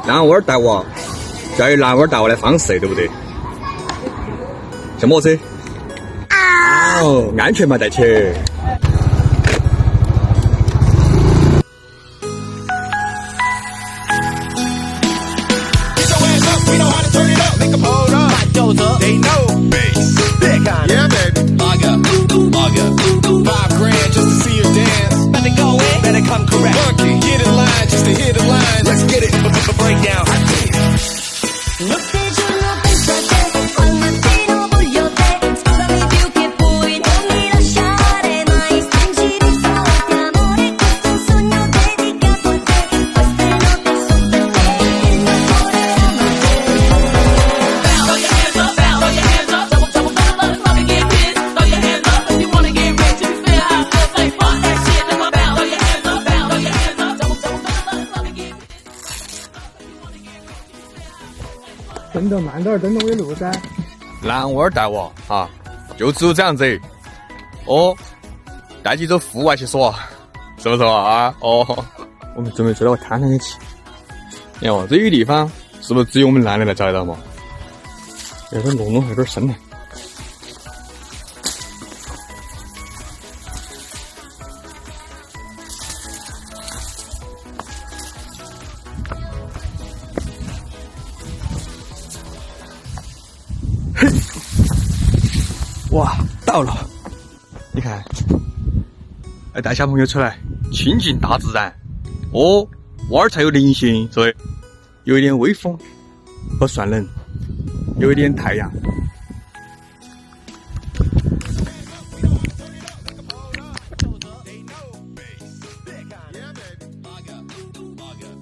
男娃带娃，教育男娃带娃的方式，对不对？什么车？哦，安全帽戴起。Yeah, baby. Lager. 5 grand just to see her dance. Better go in, better come correct. Monkey, get in line just to hear the line. Let's get it. Break down.蹬得慢点儿，蹬得我有路噻。男娃带娃啊，就只有这样子。哦，带起走户外去耍，是不是啊？哦，我们准备追到个滩上去。你看，这个地方是不是只有我们男的来找得到嘛？有点弄还有点深呢。嘿，哇，到了！你看，带小朋友出来亲近大自然。哦，娃儿才有灵性，所以有一点微风和算冷，有一点太阳，